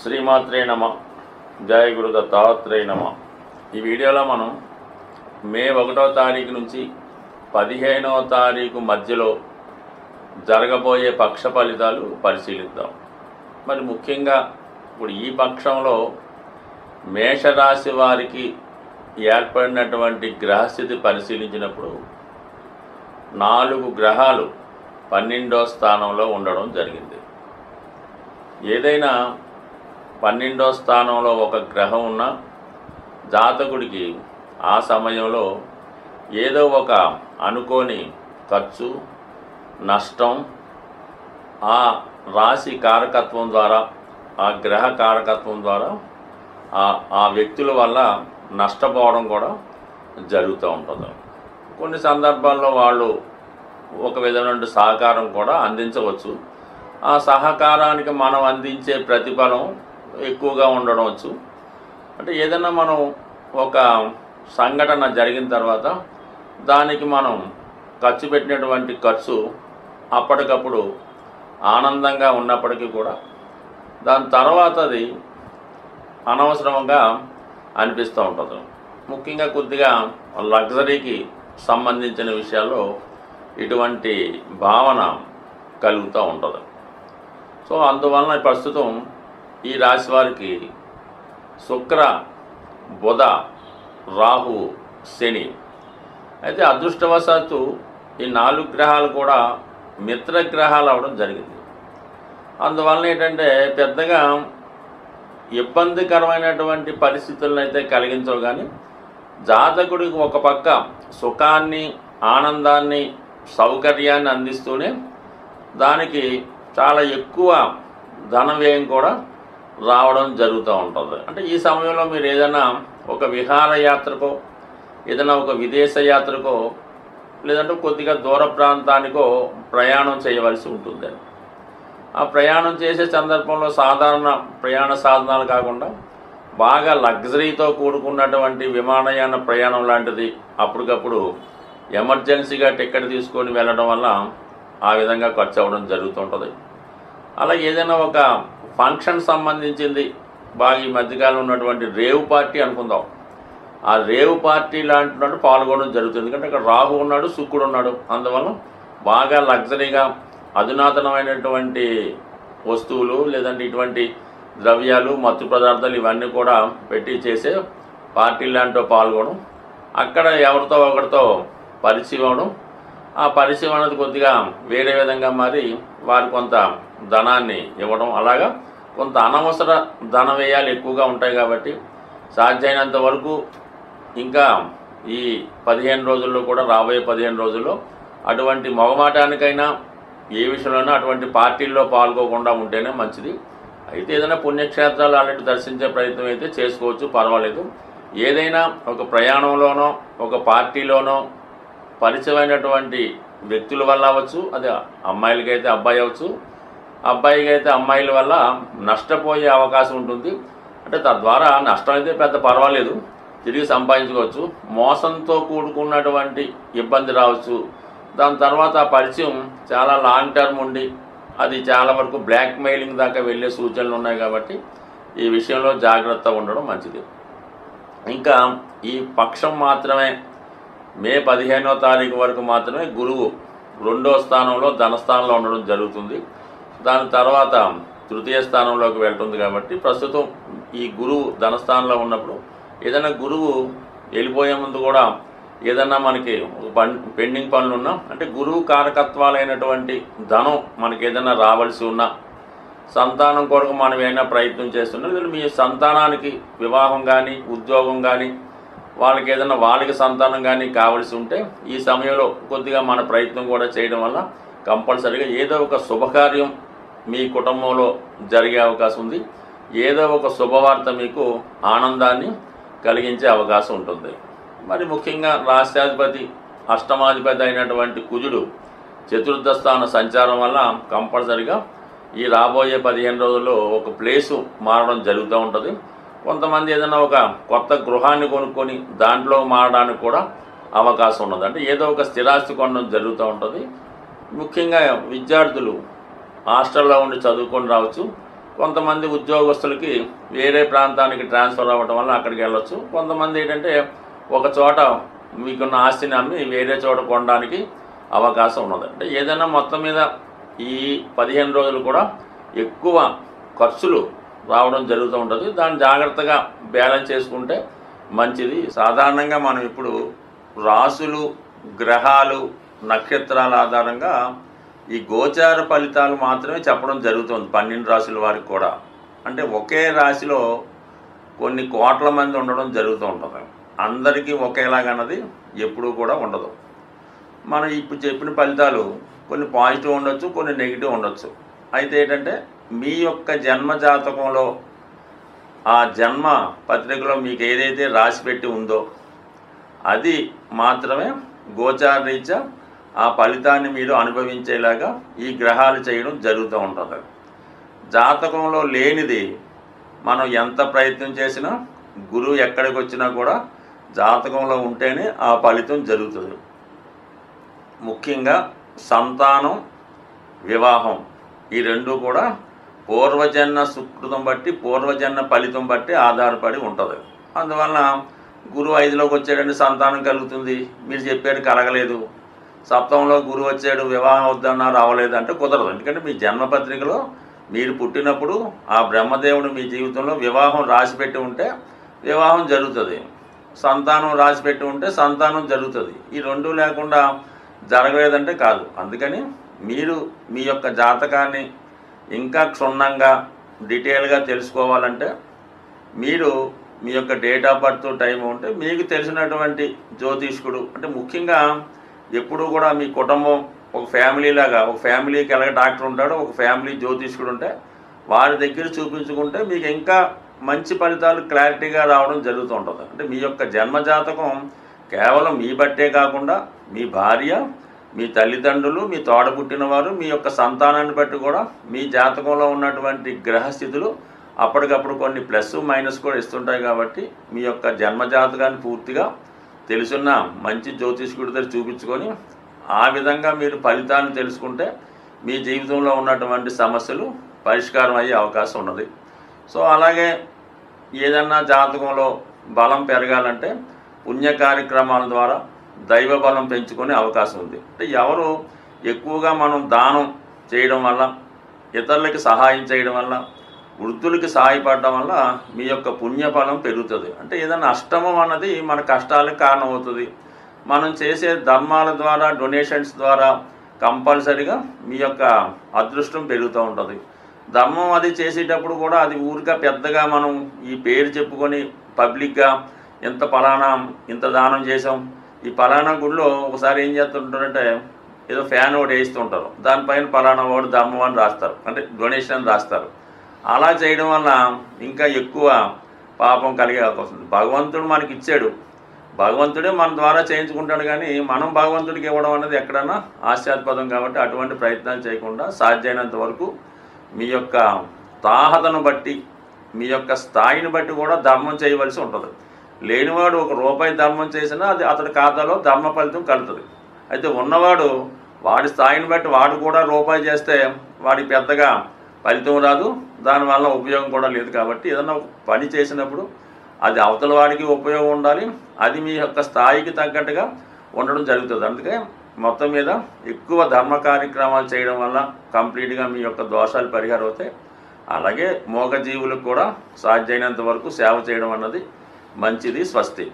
శ్రీమాత్రే నమ. జయ గురు దత్తాత్రేయ నమ. ఈ వీడియోలో మనం మే 1వ తారీఖు నుంచి 15వ తారీఖు మధ్యలో జరగబోయే పక్ష ఫలితాలు పరిశీలిద్దాం. మరి ముఖ్యంగా ఇప్పుడు ఈ పక్షంలో మేషరాశి వారికి ఏర్పడినటువంటి గ్రహస్థితి పరిశీలించినప్పుడు 4 గ్రహాలు 12వ స్థానంలో ఉండడం జరిగింది. ఏదైనా 12వ స్థానంలో ఒక గ్రహం ఉన్న జాతకుడికి ఆ సమయంలో ఏదో ఒక అనుకోని ఖర్చు, నష్టం ఆ రాశి కారకత్వం ద్వారా, ఆ గ్రహ కారకత్వం ద్వారా ఆ వ్యక్తుల వల్ల నష్టపోవడం కూడా జరుగుతూ ఉంటుంది. కొన్ని సందర్భాల్లో వాళ్ళు ఒక విధమైన సహకారం కూడా అందించవచ్చు. ఆ సహకారానికి మనం అందించే ప్రతిఫలం ఎక్కువగా ఉండవచ్చు. అంటే ఏదైనా మనం ఒక సంఘటన జరిగిన తర్వాత దానికి మనం ఖర్చు పెట్టినటువంటి ఖర్చు అప్పటికప్పుడు ఆనందంగా ఉన్నప్పటికీ కూడా దాని తర్వాత అది అనవసరంగా అనిపిస్తూ ఉంటుంది. ముఖ్యంగా కొద్దిగా లగ్జరీకి సంబంధించిన విషయాల్లో ఇటువంటి భావన కలుగుతూ ఉంటుంది. సో అందువలన ప్రస్తుతం ఈ రాశి వారికి శుక్ర, బుధ, రాహు, శని అయితే అదృష్టవశాత్తు ఈ 4 గ్రహాలు కూడా మిత్రగ్రహాలు అవ్వడం జరిగింది. అందువలన ఏంటంటే పెద్దగా ఇబ్బందికరమైనటువంటి పరిస్థితులను అయితే కలిగించవు. కానీ జాతకుడికి ఒక పక్క సుఖాన్ని, ఆనందాన్ని, సౌకర్యాన్ని అందిస్తూనే దానికి చాలా ఎక్కువ ధన వ్యయం కూడా రావడం జరుగుతూ ఉంటుంది. అంటే ఈ సమయంలో మీరు ఏదైనా ఒక విహారయాత్రకో, ఏదైనా ఒక విదేశ యాత్రకో, లేదంటే కొద్దిగా దూర ప్రాంతానికో ప్రయాణం చేయవలసి ఉంటుంది. ఆ ప్రయాణం చేసే సందర్భంలో సాధారణ ప్రయాణ సాధనాలు కాకుండా బాగా లగ్జరీతో కూడుకున్నటువంటి విమానయాన ప్రయాణం లాంటిది అప్పటికప్పుడు ఎమర్జెన్సీగా టికెట్ తీసుకొని వెళ్ళడం వల్ల ఆ విధంగా ఖర్చు అవ్వడం జరుగుతుంటుంది. అలా ఏదైనా ఒక ఫంక్షన్ సంబంధించింది బాగా ఈ మధ్యకాలం ఉన్నటువంటి రేవ్ పార్టీ అనుకుందాం. ఆ రేవ్ పార్టీ లాంటి పాల్గొనడం జరుగుతుంది. ఎందుకంటే అక్కడ రాహు ఉన్నాడు, శుక్రుడు ఉన్నాడు. అందువల్ల బాగా లగ్జరీగా అధునాతనమైనటువంటి వస్తువులు లేదంటే ఇటువంటి ద్రవ్యాలు, మత్తు పదార్థాలు ఇవన్నీ కూడా పెట్టి చేసే పార్టీ లాంటిలో పాల్గొనడం, అక్కడ ఎవరితో ఒకరితో పరిచయం అవడం, ఆ పరిచయం అనేది కొద్దిగా వేరే విధంగా మారి వారి కొంత ధనాన్ని ఇవ్వడం, అలాగా కొంత అనవసర ధన వ్యయాలు ఎక్కువగా ఉంటాయి. కాబట్టి సాధ్యమైనంత వరకు ఇంకా ఈ 15 రోజుల్లో కూడా, రాబోయే 15 రోజుల్లో అటువంటి మొగమాటానికైనా ఏ విషయంలోనైనా అటువంటి పార్టీల్లో పాల్గొకుండా ఉంటేనే మంచిది. అయితే ఏదైనా పుణ్యక్షేత్రాలు అలాంటి దర్శించే ప్రయత్నం అయితే చేసుకోవచ్చు, పర్వాలేదు. ఏదైనా ఒక ప్రయాణంలోనో ఒక పార్టీలోనో పరిచయమైనటువంటి వ్యక్తుల వల్ల అవ్వచ్చు, అది అమ్మాయిలకైతే అబ్బాయి అవ్వచ్చు, అబ్బాయికి అయితే అమ్మాయిల వల్ల నష్టపోయే అవకాశం ఉంటుంది. అంటే తద్వారా నష్టం అయితే పెద్ద పర్వాలేదు, తిరిగి సంపాదించుకోవచ్చు. మోసంతో కూడుకున్నటువంటి ఇబ్బంది రావచ్చు. దాని తర్వాత ఆ పరిచయం చాలా లాంగ్ టర్మ్ ఉండి అది చాలా వరకు బ్లాక్ మెయిలింగ్ దాకా వెళ్ళే సూచనలు ఉన్నాయి. కాబట్టి ఈ విషయంలో జాగ్రత్త ఉండడం మంచిది. ఇంకా ఈ పక్షం మాత్రమే మే 15వ తారీఖు వరకు మాత్రమే గురువు 2వ స్థానంలో ధనస్థానంలో ఉండడం జరుగుతుంది. దాని తర్వాత 3య స్థానంలోకి వెళ్తుంది. కాబట్టి ప్రస్తుతం ఈ గురువు ధనస్థానంలో ఉన్నప్పుడు ఏదైనా గురువు వెళ్ళిపోయే ముందు కూడా ఏదన్నా మనకి పెండింగ్ పనులు ఉన్నా, అంటే గురువు కారకత్వాలైనటువంటి ధనం మనకి ఏదైనా రావాల్సి ఉన్నా, సంతానం కొరకు మనం ఏమైనా ప్రయత్నం చేస్తున్నా, లేదంటే మీ సంతానానికి వివాహం కానీ, ఉద్యోగం కానీ, వాళ్ళకి ఏదైనా వాళ్ళకి సంతానం కానీ కావాల్సి ఉంటే ఈ సమయంలో కొద్దిగా మన ప్రయత్నం కూడా చేయడం వల్ల కంపల్సరీగా ఏదో ఒక శుభకార్యం మీ కుటుంబంలో జరిగే అవకాశం ఉంది. ఏదో ఒక శుభవార్త మీకు ఆనందాన్ని కలిగించే అవకాశం ఉంటుంది. మరి ముఖ్యంగా రాష్ట్రాధిపతి, అష్టమాధిపతి అయినటువంటి కుజుడు 4వ స్థాన సంచారం వల్ల కంపల్సరీగా ఈ రాబోయే 15 రోజుల్లో ఒక ప్లేసు మారడం జరుగుతూ ఉంటుంది. కొంతమంది ఏదైనా ఒక కొత్త గృహాన్ని కొనుక్కొని దాంట్లో మారడానికి కూడా అవకాశం ఉన్నది. అంటే ఏదో ఒక స్థిరాస్తి కొనడం జరుగుతూ ఉంటుంది. ముఖ్యంగా విద్యార్థులు హాస్టల్లో ఉండి చదువుకొని రావచ్చు, కొంతమంది ఉద్యోగస్తులకి వేరే ప్రాంతానికి ట్రాన్స్ఫర్ అవ్వడం వల్ల అక్కడికి వెళ్ళొచ్చు. కొంతమంది ఏంటంటే ఒక చోట మీకున్న ఆస్తిని అమ్మి వేరే చోట కొనడానికి అవకాశం ఉన్నది. అంటే ఏదైనా మొత్తం మీద ఈ 15 రోజులు కూడా ఎక్కువ ఖర్చులు రావడం జరుగుతూ ఉంటుంది. దాన్ని జాగ్రత్తగా బ్యాలెన్స్ చేసుకుంటే మంచిది. సాధారణంగా మనం ఇప్పుడు రాసులు, గ్రహాలు, నక్షత్రాల ఆధారంగా ఈ గోచార ఫలితాలు మాత్రమే చెప్పడం జరుగుతుంది 12 రాశుల వారికి కూడా. అంటే ఒకే రాశిలో కొన్ని కోట్ల మంది ఉండడం జరుగుతూ ఉంటుంది. అందరికీ ఒకేలాగన్నది ఎప్పుడూ కూడా ఉండదు. మనం ఇప్పుడు చెప్పిన ఫలితాలు కొన్ని పాజిటివ్ ఉండొచ్చు, కొన్ని నెగిటివ్ ఉండొచ్చు. అయితే ఏంటంటే మీ యొక్క జన్మ జాతకంలో ఆ జన్మ పత్రికలో మీకు ఏదైతే రాసి పెట్టి ఉందో అది మాత్రమే గోచార రీత్యా ఆ ఫలితాన్ని మీరు అనుభవించేలాగా ఈ గ్రహాలు చేయడం జరుగుతూ ఉంటుంది. జాతకంలో లేనిది మనం ఎంత ప్రయత్నం చేసినా, గురువు ఎక్కడికి వచ్చినా కూడా జాతకంలో ఉంటేనే ఆ ఫలితం జరుగుతుంది. ముఖ్యంగా సంతానం, వివాహం ఈ రెండు కూడా పూర్వజన్మ సుకృతం బట్టి, పూర్వజన్మ ఫలితం బట్టి ఆధారపడి ఉంటుంది. అందువలన గురువు 5లోకి వచ్చాడంటే సంతానం కలుగుతుంది, మీరు చెప్పారు కలగలేదు. సప్తమంలో గురువు వచ్చాడు, వివాహం వద్దన్నారు, అవ్వలేదు అంటే కుదరదు. ఎందుకంటే మీ జన్మపత్రికలో మీరు పుట్టినప్పుడు ఆ బ్రహ్మదేవుడు మీ జీవితంలో వివాహం రాసిపెట్టి ఉంటే వివాహం జరుగుతుంది, సంతానం రాసిపెట్టి ఉంటే సంతానం జరుగుతుంది. ఈ రెండు లేకుండా జరగలేదంటే కాదు. అందుకని మీరు మీ యొక్క జాతకాన్ని ఇంకా క్షుణ్ణంగా డీటెయిల్గా తెలుసుకోవాలంటే మీరు మీ యొక్క డేట్ ఆఫ్ బర్త్ టైం ఉంటే మీకు తెలిసినటువంటి జ్యోతిష్కుడు, అంటే ముఖ్యంగా ఎప్పుడూ కూడా మీ కుటుంబం ఒక ఫ్యామిలీ లాగా, ఒక ఫ్యామిలీకి ఎలాగ డాక్టర్ ఉంటాడో ఒక ఫ్యామిలీ జ్యోతిష్కుడు ఉంటే వారి దగ్గర చూపించుకుంటే మీకు ఇంకా మంచి ఫలితాలు క్లారిటీగా రావడం జరుగుతూ ఉంటుంది. అంటే మీ యొక్క జన్మజాతకం కేవలం మీ బట్టే కాకుండా మీ భార్య, మీ తల్లిదండ్రులు, మీ తోడ పుట్టినవారు, మీ యొక్క సంతానాన్ని బట్టి కూడా మీ జాతకంలో ఉన్నటువంటి గ్రహస్థితులు అప్పటికప్పుడు కొన్ని ప్లస్ మైనస్ కూడా ఇస్తుంటాయి. కాబట్టి మీ యొక్క జన్మజాతకాన్ని పూర్తిగా తెలుసున్న మంచి జ్యోతిష్కుడి దగ్గర చూపించుకొని ఆ విధంగా మీరు ఫలితాన్ని తెలుసుకుంటే మీ జీవితంలో ఉన్నటువంటి సమస్యలు పరిష్కారం అయ్యే అవకాశం ఉన్నది. సో అలాగే ఏదన్నా జాతకంలో బలం పెరగాలంటే పుణ్య కార్యక్రమాల ద్వారా దైవ బలం పెంచుకునే అవకాశం ఉంది. అంటే ఎవరు ఎక్కువగా మనం దానం చేయడం వల్ల, ఇతరులకి సహాయం చేయడం వల్ల, వృద్ధులకి సహాయపడడం వల్ల మీ యొక్క పుణ్యఫలం పెరుగుతుంది. అంటే ఏదైనా అష్టమం అన్నది మన కష్టాలకు కారణమవుతుంది. మనం చేసే ధర్మాల ద్వారా, డొనేషన్స్ ద్వారా కంపల్సరీగా మీ యొక్క అదృష్టం పెరుగుతూ ఉంటుంది. ధర్మం అది చేసేటప్పుడు కూడా అది ఊరిగా పెద్దగా మనం ఈ పేరు చెప్పుకొని పబ్లిక్గా ఇంత ఫలానా ఇంత దానం చేసాం, ఈ ఫలానా గుడిలో ఒకసారి ఏం చేస్తుంటారంటే ఏదో ఫ్యాన్ ఒకటి వేస్తుంటారు, దానిపైన ఫలానా వాడు ధర్మం అని రాస్తారు, అంటే డొనేషన్ అని రాస్తారు. అలా చేయడం వల్ల ఇంకా ఎక్కువ పాపం కలిగే అవకాశం ఉంది. భగవంతుడు మనకి ఇచ్చాడు, భగవంతుడే మన ద్వారా చేయించుకుంటాడు, కానీ మనం భగవంతుడికి ఇవ్వడం అనేది ఎక్కడన్నా హాస్యాస్పదం. కాబట్టి అటువంటి ప్రయత్నాలు చేయకుండా సాధ్యమైనంత వరకు మీ యొక్క తాహతను బట్టి, మీ యొక్క స్థాయిని బట్టి కూడా ధర్మం చేయవలసి ఉంటుంది. లేనివాడు ₹1 ధర్మం చేసినా అది అతడి ఖాతాలో ధర్మ ఫలితం కలుగుతుంది. అయితే ఉన్నవాడు వాడి స్థాయిని బట్టి వాడు కూడా ₹1 చేస్తే వాడికి పెద్దగా ఫలితం రాదు, దానివల్ల ఉపయోగం కూడా లేదు. కాబట్టి ఏదన్నా ఒక పని చేసినప్పుడు అది అవతల వాడికి ఉపయోగం ఉండాలి, అది మీ యొక్క స్థాయికి తగ్గట్టుగా ఉండడం జరుగుతుంది. అందుకే మొత్తం మీద ఎక్కువ ధర్మ కార్యక్రమాలు చేయడం వల్ల కంప్లీట్గా మీ యొక్క దోషాలు పరిహారం అవుతాయి. అలాగే మూగజీవులకు కూడా సాధ్యమైనంత వరకు సేవ చేయడం అన్నది మంచిది. స్వస్తి.